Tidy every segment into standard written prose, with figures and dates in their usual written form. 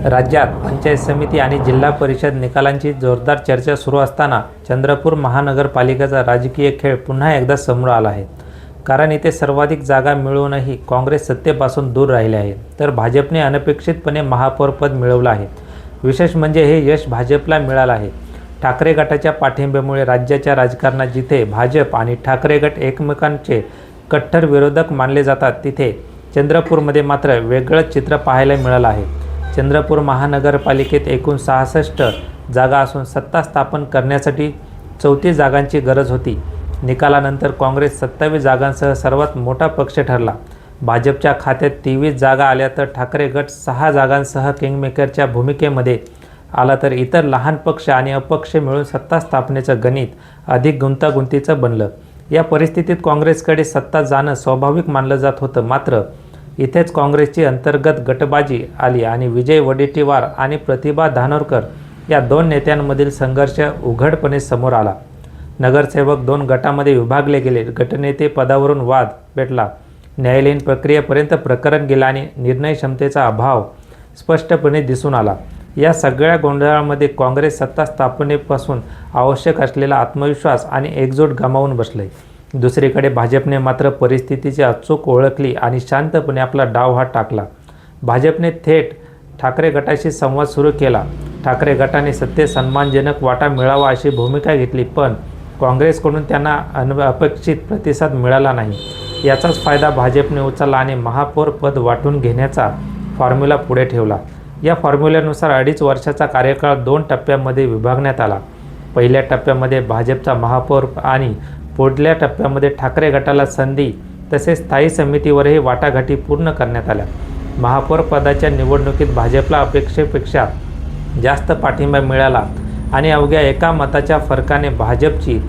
राज्यात पंचायत समिती आणि जिल्हा परिषद निकालांची जोरदार चर्चा सुरू असताना चंद्रपूर महानगरपालिकेचा राजकीय खेळ पुन्हा एकदा समोर आला आहे. कारण इथे सर्वाधिक जागा मिळूनही काँग्रेस सत्तेपासून दूर राहिले आहे, तर भाजपने अनपेक्षितपणे महापौरपद मिळवलं आहे. विशेष म्हणजे हे यश भाजपला मिळालं आहे. ठाकरे गटाच्या पाठिंब्यामुळे राज्याच्या राजकारणात जिथे भाजप आणि ठाकरे गट एकमेकांचे कट्टर विरोधक मानले जातात, तिथे चंद्रपूरमध्ये मात्र वेगळंच चित्र पाहायला मिळालं आहे. चंद्रपूर महानगरपालिकेत एकूण 66 जागा असून सत्ता स्थापन करण्यासाठी 34 जागांची गरज होती. निकालानंतर काँग्रेस 27 जागांसह सर्वात मोठा पक्ष ठरला. भाजपच्या खात्यात 23 जागा आल्या तर ठाकरे गट 6 जागांसह किंगमेकरच्या भूमिकेमध्ये आला, तर इतर लहान पक्ष आणि अपक्ष मिळून सत्ता स्थापनेचं गणित अधिक गुंतागुंतीचं बनलं. या परिस्थितीत काँग्रेसकडे सत्ता जाणं स्वाभाविक मानलं जात होतं. मात्र इथेच काँग्रेसची अंतर्गत गटबाजी आली आणि विजय वडेट्टीवार आणि प्रतिभा धानोरकर या दोन नेत्यांमधील संघर्ष उघडपणे समोर आला. नगरसेवक 2 गटामध्ये विभागले गेले. गटनेते पदावरून वाद पेटला. न्यायालयीन प्रक्रियेपर्यंत प्रकरण गेलं आणि निर्णय क्षमतेचा अभाव स्पष्टपणे दिसून आला. या सगळ्या गोंधळामध्ये काँग्रेस सत्ता स्थापनेपासून आवश्यक असलेला आत्मविश्वास आणि एकजूट गमावून बसले. दुसरीकडे भाजपने मात्र परिस्थितीची अचूक ओळखली आणि शांतपणे आपला डाव हात टाकला. भाजपने थेट ठाकरे गटाशी संवाद सुरू केला. ठाकरे गटाने सत्तेत सन्मानजनक वाटा मिळावा अशी भूमिका घेतली, पण काँग्रेसकडून त्यांना अपेक्षित प्रतिसाद मिळाला नाही. याचाच फायदा भाजपने उचलला आणि महापौर पद वाटून घेण्याचा फॉर्म्युला पुढे ठेवला. या फॉर्म्युल्यानुसार 2.5 वर्षाचा कार्यकाळ 2 टप्प्यामध्ये विभागण्यात आला. पहिल्या टप्प्यामध्ये भाजपचा महापौर आणि पुढल्या टप्प्यामध्ये ठाकरे गटाला संधी तसेच स्थायी समितीवरही वाटाघाटी पूर्ण करण्यात आल्या. महापौर पदाच्या निवडणुकीत भाजपला अपेक्षेपेक्षा जास्त पाठिंबा मिळाला आणि अवघ्या 1 मताच्या फरकाने भाजपची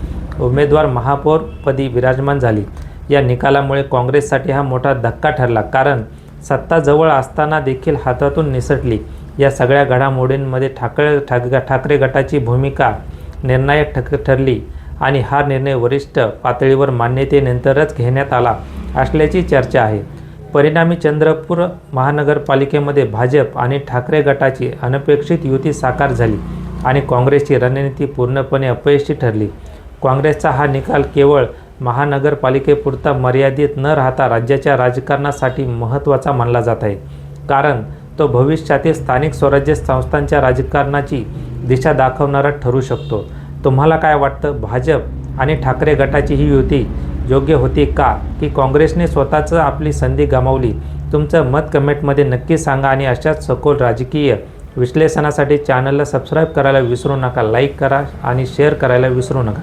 उमेदवार महापौरपदी विराजमान झाली. या निकालामुळे काँग्रेससाठी हा मोठा धक्का ठरला, कारण सत्ता जवळ असताना देखील हातातून निसटली. या सगळ्या घडामोडींमध्ये ठाकरे गटाची भूमिका निर्णायक ठरली आणि हा निर्णय वरिष्ठ पातळीवर मान्यतेनंतरच घेण्यात आला असल्याची चर्चा आहे. परिणामी चंद्रपूर महानगरपालिकेमध्ये भाजप आणि ठाकरे गटाची अनपेक्षित युती साकार झाली आणि काँग्रेसची रणनीती पूर्णपणे अपयशी ठरली. काँग्रेसचा हा निकाल केवळ महानगरपालिकेपुरता मर्यादित न राहता राज्याच्या राजकारणासाठी महत्त्वाचा मानला जात आहे, कारण तो भविष्यातील स्थानिक स्वराज्य संस्थांच्या राजकारणाची दिशा दाखवणारा ठरू शकतो. तुम्हाला काय वाटतं? भाजप आणि ठाकरे गटाची ही युती योग्य होती का, की काँग्रेसने स्वतःच आपली संधी गमावली? तुमचं मत कमेंटमध्ये नक्की सांगा आणि अशाच सखोल राजकीय विश्लेषणासाठी चॅनलला सबस्क्राईब करायला विसरू नका. लाईक करा आणि शेअर करायला विसरू नका.